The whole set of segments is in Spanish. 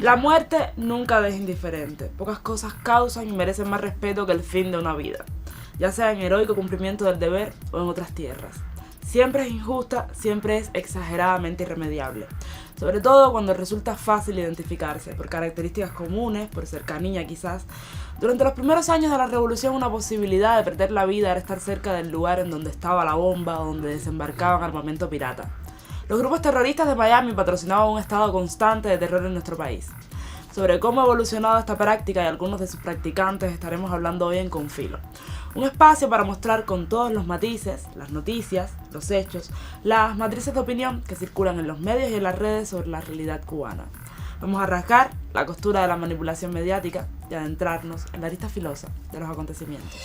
La muerte nunca deja indiferente. Pocas cosas causan y merecen más respeto que el fin de una vida, ya sea en heroico cumplimiento del deber o en otras tierras. Siempre es injusta, siempre es exageradamente irremediable. Sobre todo cuando resulta fácil identificarse, por características comunes, por cercanía quizás. Durante los primeros años de la revolución una posibilidad de perder la vida era estar cerca del lugar en donde estaba la bomba o donde desembarcaban armamento pirata. Los grupos terroristas de Miami patrocinaban un estado constante de terror en nuestro país. Sobre cómo ha evolucionado esta práctica y algunos de sus practicantes estaremos hablando hoy en Confilo. Un espacio para mostrar con todos los matices, las noticias, los hechos, las matrices de opinión que circulan en los medios y en las redes sobre la realidad cubana. Vamos a rasgar la costura de la manipulación mediática y adentrarnos en la arista filosa de los acontecimientos.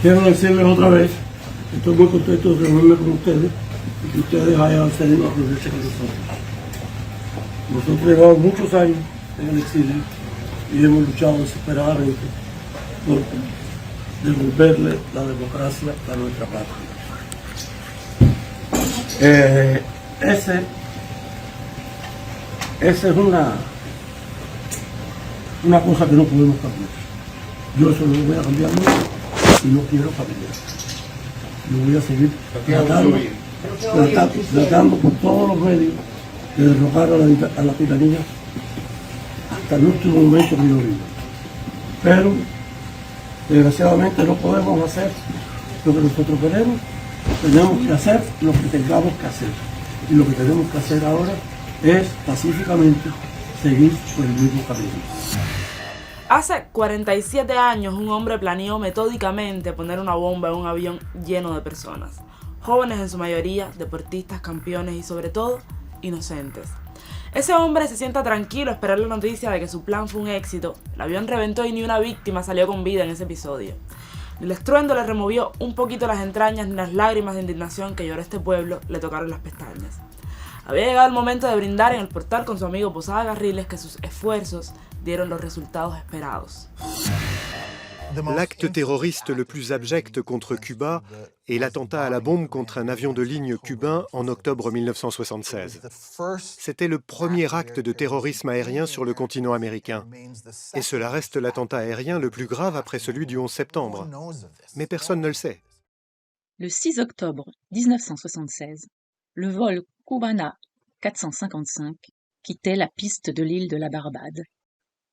Quiero decirles otra vez, estoy muy contento de reunirme con ustedes y que ustedes hayan cedido a reunirse con nosotros. Nosotros llevamos muchos años en el exilio y hemos luchado desesperadamente por devolverle la democracia a nuestra patria. Esa es una cosa que no podemos cambiar. Yo eso no lo voy a cambiar nunca. Y no quiero cambiar. Yo voy a seguir tratando por todos los medios de derrocar a la tiranía hasta el último momento que yo vivo. Pero, desgraciadamente, no podemos hacer lo que nosotros queremos. Tenemos que hacer lo que tengamos que hacer. Y lo que tenemos que hacer ahora es, pacíficamente, seguir por el mismo camino. Hace 47 años un hombre planeó metódicamente poner una bomba en un avión lleno de personas. Jóvenes en su mayoría, deportistas, campeones y sobre todo, inocentes. Ese hombre se sienta tranquilo a esperar la noticia de que su plan fue un éxito. El avión reventó y ni una víctima salió con vida en ese episodio. Ni el estruendo le removió un poquito las entrañas ni las lágrimas de indignación que lloró este pueblo le tocaron las pestañas. Había llegado el momento de brindar en el portal con su amigo Posada Garriles que sus esfuerzos dieron los resultados esperados. L'acte terroriste le plus abject contre Cuba est l'attentat à la bombe contre un avion de ligne cubain en octobre 1976. C'était le premier acte de terrorisme aérien sur le continent américain. Et cela reste l'attentat aérien le plus grave après celui du 11 septembre. Mais personne ne le sait. Le 6 octobre 1976, le vol Cubana 455 quittait la piste de l'île de la Barbade,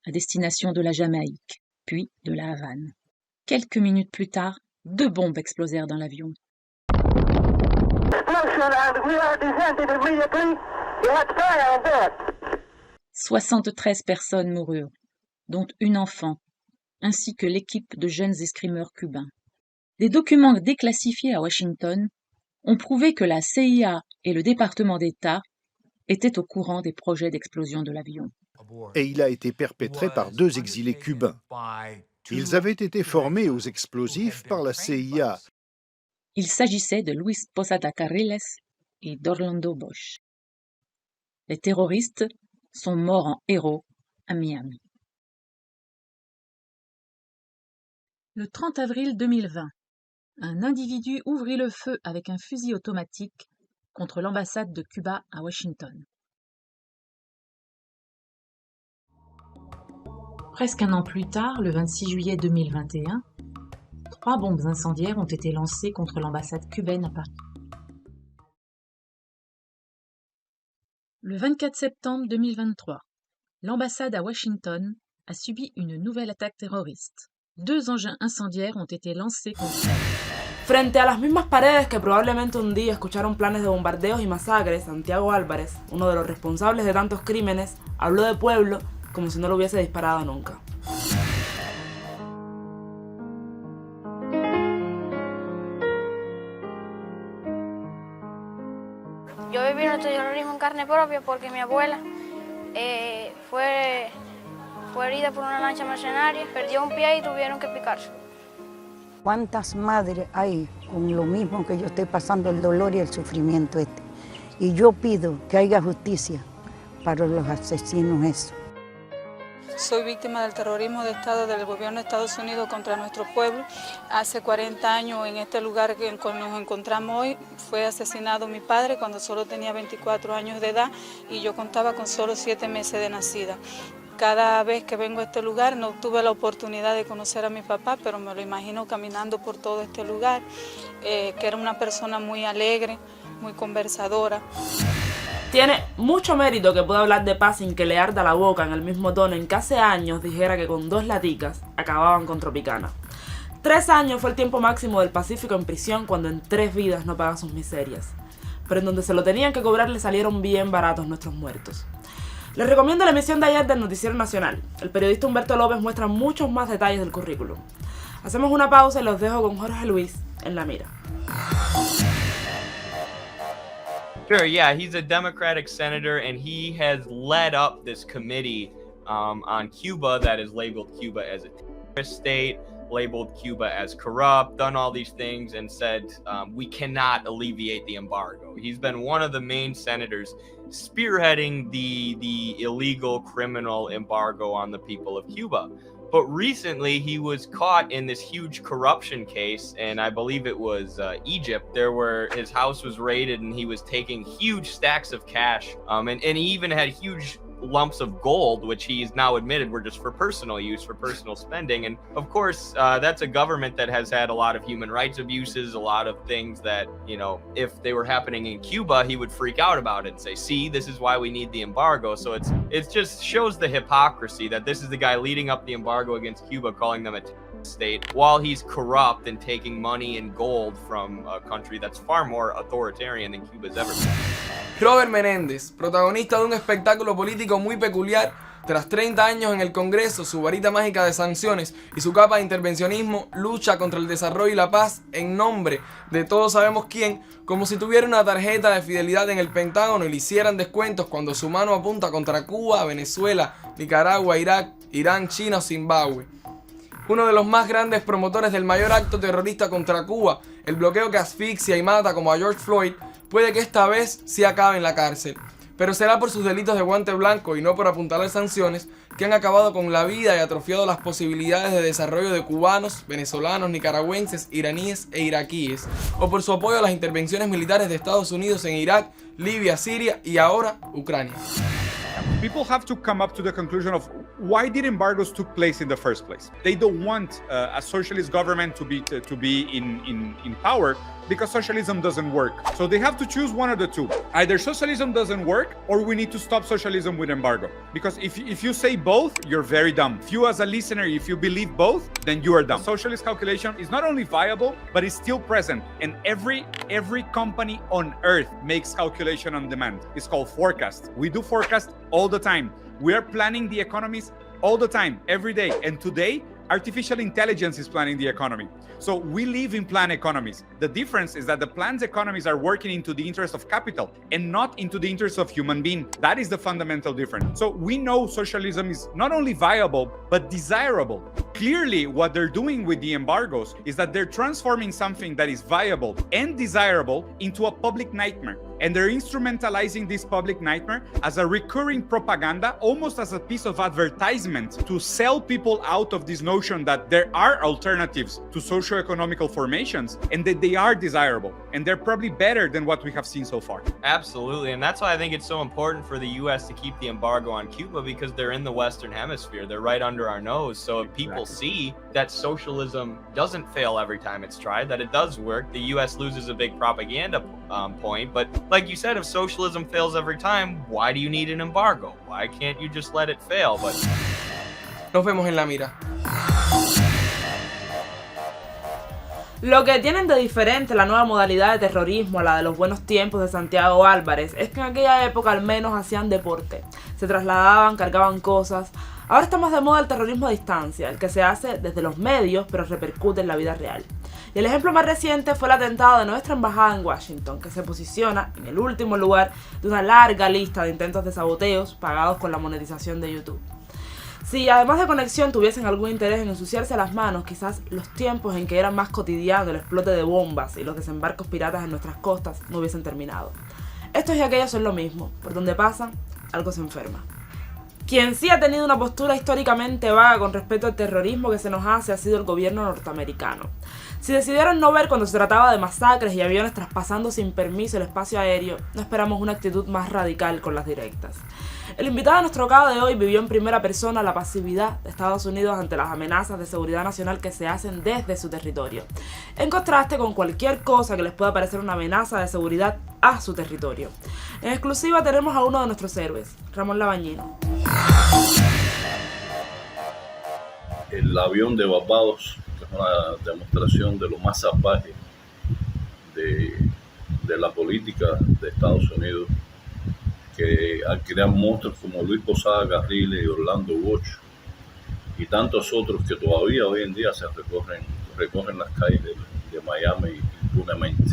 à destination de la Jamaïque, puis de la Havane. Quelques minutes plus tard, 2 bombes explosèrent dans l'avion. 73 personnes moururent, dont une enfant, ainsi que l'équipe de jeunes escrimeurs cubains. Des documents déclassifiés à Washington ont prouvé que la CIA et le département d'État étaient au courant des projets d'explosion de l'avion. Et il a été perpétré par 2 exilés cubains. Ils avaient été formés aux explosifs par la CIA. Il s'agissait de Luis Posada Carriles et d'Orlando Bosch. Les terroristes sont morts en héros à Miami. Le 30 avril 2020, un individu ouvrit le feu avec un fusil automatique contre l'ambassade de Cuba à Washington. Presque un an plus tard, le 26 juillet 2021, 3 bombes incendiaires ont été lancées contre l'ambassade cubaine à Paris. Le 24 septembre 2023, l'ambassade à Washington a subi une nouvelle attaque terroriste. 2 engins incendiaires ont été lancés contre elle. Frente a las mismas paredes que probablemente un día escucharon planes de bombardeos y masacres, Santiago Álvarez, uno de los responsables de tantos crímenes, habló de pueblo como si no lo hubiese disparado nunca. Yo viví nuestro terrorismo en carne propia porque mi abuela fue herida por una lancha mercenaria, perdió un pie y tuvieron que picarse. ¿Cuántas madres hay con lo mismo que yo estoy pasando, el dolor y el sufrimiento este? Y yo pido que haya justicia para los asesinos esos. Soy víctima del terrorismo de Estado del gobierno de Estados Unidos contra nuestro pueblo. Hace 40 años en este lugar que nos encontramos hoy fue asesinado mi padre cuando solo tenía 24 años de edad y yo contaba con solo 7 meses de nacida. Cada vez que vengo a este lugar no tuve la oportunidad de conocer a mi papá, pero me lo imagino caminando por todo este lugar, que era una persona muy alegre, muy conversadora. Tiene mucho mérito que pueda hablar de paz sin que le arda la boca en el mismo tono en que hace años dijera que con 2 laticas acababan con Tropicana. 3 años fue el tiempo máximo del Pacífico en prisión cuando en 3 vidas no paga sus miserias. Pero en donde se lo tenían que cobrar le salieron bien baratos nuestros muertos. Les recomiendo la emisión de ayer del Noticiero Nacional. El periodista Humberto López muestra muchos más detalles del currículum. Hacemos una pausa y los dejo con Jorge Luis en La Mira. Sure, yeah, he's a Democratic senator, and he has led up this committee on Cuba that is labeled Cuba as a terrorist state, labeled Cuba as corrupt, done all these things, and said we cannot alleviate the embargo. He's been one of the main senators spearheading the illegal criminal embargo on the people of Cuba. But recently, he was caught in this huge corruption case, and I believe it was Egypt, there where his house was raided and he was taking huge stacks of cash, and he even had huge lumps of gold, which he's now admitted were just for personal use, for personal spending. And of course, that's a government that has had a lot of human rights abuses, a lot of things that, you know, if they were happening in Cuba, he would freak out about it and say, see, this is why we need the embargo. So it just shows the hypocrisy that this is the guy leading up the embargo against Cuba, calling them a state, while he's corrupt and taking money and gold from a country that's far more authoritarian than Cuba's ever been. Robert Menéndez, protagonista de un espectáculo político muy peculiar, tras 30 años en el Congreso, su varita mágica de sanciones y su capa de intervencionismo, lucha contra el desarrollo y la paz en nombre de todos sabemos quién, como si tuviera una tarjeta de fidelidad en el Pentágono y le hicieran descuentos cuando su mano apunta contra Cuba, Venezuela, Nicaragua, Irak, Irán, China o Zimbabue. Uno de los más grandes promotores del mayor acto terrorista contra Cuba, el bloqueo que asfixia y mata como a George Floyd, puede que esta vez sí acabe en la cárcel, pero será por sus delitos de guante blanco y no por apuntalar sanciones que han acabado con la vida y atrofiado las posibilidades de desarrollo de cubanos, venezolanos, nicaragüenses, iraníes e iraquíes, o por su apoyo a las intervenciones militares de Estados Unidos en Irak, Libia, Siria y ahora Ucrania. People have to come up to the conclusion of why did embargoes took place in the first place. They don't want a socialist government to be in power because socialism doesn't work. So they have to choose one of the two. Either socialism doesn't work or we need to stop socialism with embargo. Because if you say both, you're very dumb. If you as a listener, if you believe both, then you are dumb. Socialist calculation is not only viable, but it's still present. And every company on earth makes calculation on demand. It's called forecast. We do forecast all the time. We are planning the economies all the time, every day. And today, artificial intelligence is planning the economy. So we live in planned economies. The difference is that the planned economies are working into the interest of capital and not into the interest of human being. That is the fundamental difference. So we know socialism is not only viable, but desirable. Clearly, what they're doing with the embargoes is that they're transforming something that is viable and desirable into a public nightmare. And they're instrumentalizing this public nightmare as a recurring propaganda, almost as a piece of advertisement to sell people out of this notion that there are alternatives to socio-economical formations and that they are desirable. And they're probably better than what we have seen so far. Absolutely. And that's why I think it's so important for the U.S. to keep the embargo on Cuba, because they're in the Western Hemisphere. They're right under our nose. So if people see that socialism doesn't fail every time it's tried, that it does work, the U.S. loses a big propaganda point. But like you said, if socialism fails every time, why do you need an embargo? Why can't you just let it fail? But nos vemos en La Mira. Lo que tienen de diferente la nueva modalidad de terrorismo a la de los buenos tiempos de Santiago Álvarez es que en aquella época al menos hacían deporte, se trasladaban, cargaban cosas. Ahora está más de moda el terrorismo a distancia, el que se hace desde los medios pero repercute en la vida real. Y el ejemplo más reciente fue el atentado de nuestra embajada en Washington, que se posiciona en el último lugar de una larga lista de intentos de saboteos pagados con la monetización de YouTube. Si además de conexión tuviesen algún interés en ensuciarse las manos, quizás los tiempos en que era más cotidiano el explote de bombas y los desembarcos piratas en nuestras costas no hubiesen terminado. Estos y aquellos son lo mismo, por donde pasan, algo se enferma. Quien sí ha tenido una postura históricamente vaga con respecto al terrorismo que se nos hace ha sido el gobierno norteamericano. Si decidieron no ver cuando se trataba de masacres y aviones traspasando sin permiso el espacio aéreo, no esperamos una actitud más radical con las directas. El invitado a nuestro caso de hoy vivió en primera persona la pasividad de Estados Unidos ante las amenazas de seguridad nacional que se hacen desde su territorio, en contraste con cualquier cosa que les pueda parecer una amenaza de seguridad a su territorio. En exclusiva tenemos a uno de nuestros héroes, Ramón Labañino. El avión de Barbados, que es una demostración de lo más salvaje de la política de Estados Unidos, que al crear monstruos como Luis Posada Carriles y Orlando Bosch y tantos otros que todavía hoy en día se recorren las calles de Miami impunemente.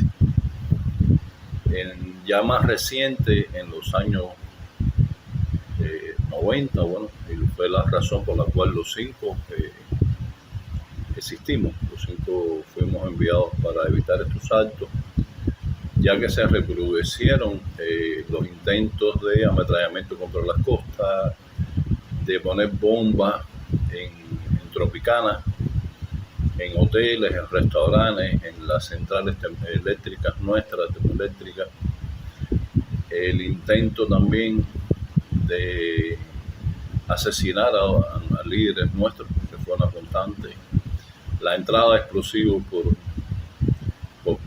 Ya más reciente, en los años 90, bueno, y fue la razón por la cual los 5 existimos. Los 5 fuimos enviados para evitar estos actos, ya que se recrudecieron los intentos de ametrallamiento contra las costas, de poner bombas en Tropicana, en hoteles, en restaurantes, en las centrales eléctricas nuestras, termoeléctricas. El intento también de asesinar a líderes nuestros, que fue una constante. La entrada de explosivos por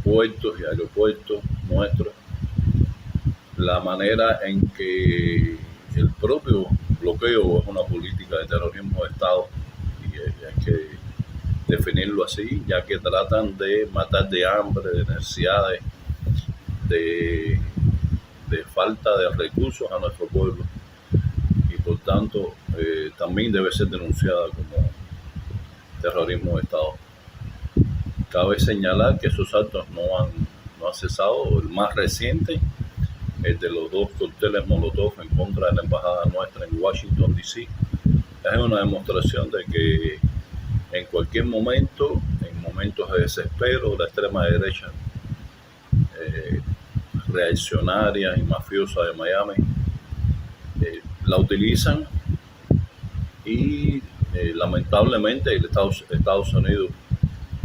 puertos y aeropuertos nuestros, la manera en que el propio bloqueo es una política de terrorismo de Estado, y hay que definirlo así, ya que tratan de matar de hambre, de necesidades, de falta de recursos a nuestro pueblo, y por tanto también debe ser denunciada como terrorismo de Estado. Cabe señalar que esos actos no han cesado. El más reciente, el de los 2 cócteles Molotov en contra de la embajada nuestra en Washington, D.C., es una demostración de que en cualquier momento, en momentos de desespero, la extrema derecha reaccionaria y mafiosa de Miami la utilizan, y lamentablemente el Estados Unidos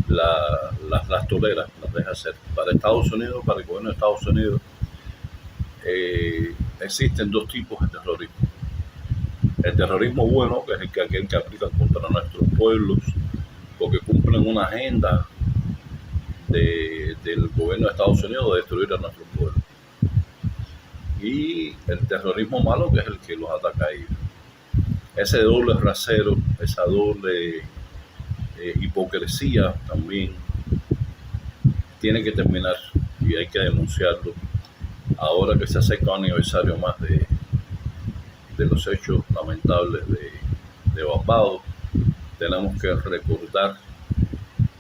las tolera, las deja hacer. Para Estados Unidos, para el gobierno de Estados Unidos, existen 2 tipos de terrorismo. El terrorismo bueno, que es aquel que aplica contra nuestros pueblos, porque cumplen una agenda del gobierno de Estados Unidos de destruir a nuestros pueblos. Y el terrorismo malo, que es el que los ataca a ellos. Ese doble rasero, esa doble hipocresía también tiene que terminar, y hay que denunciarlo. Ahora que se acerca un aniversario más de los hechos lamentables de Barbados, tenemos que recordar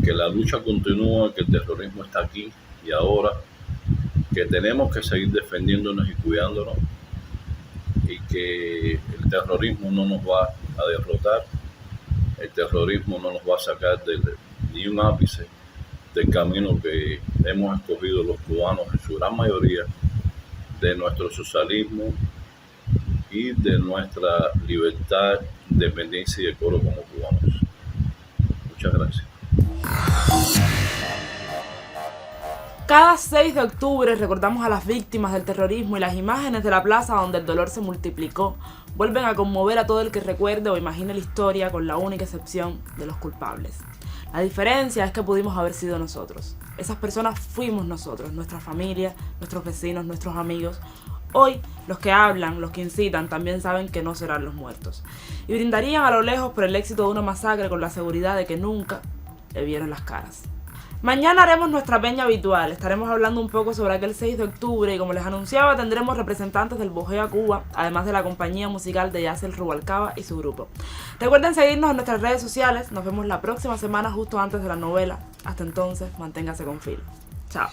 que la lucha continúa, que el terrorismo está aquí y ahora, que tenemos que seguir defendiéndonos y cuidándonos, y que el terrorismo no nos va a derrotar. El terrorismo no nos va a sacar ni un ápice del camino que hemos escogido los cubanos en su gran mayoría, de nuestro socialismo y de nuestra libertad, independencia y decoro como cubanos. Muchas gracias. Cada 6 de octubre recordamos a las víctimas del terrorismo, y las imágenes de la plaza donde el dolor se multiplicó vuelven a conmover a todo el que recuerde o imagine la historia, con la única excepción de los culpables. La diferencia es que pudimos haber sido nosotros. Esas personas fuimos nosotros, nuestra familia, nuestros vecinos, nuestros amigos. Hoy, los que hablan, los que incitan, también saben que no serán los muertos, y brindarían a lo lejos por el éxito de una masacre con la seguridad de que nunca le vieron las caras. Mañana haremos nuestra peña habitual, estaremos hablando un poco sobre aquel 6 de octubre y, como les anunciaba, tendremos representantes del Bojeo a Cuba, además de la compañía musical de Yacel Rubalcaba y su grupo. Recuerden seguirnos en nuestras redes sociales, nos vemos la próxima semana justo antes de la novela. Hasta entonces, manténgase con filo. Chao.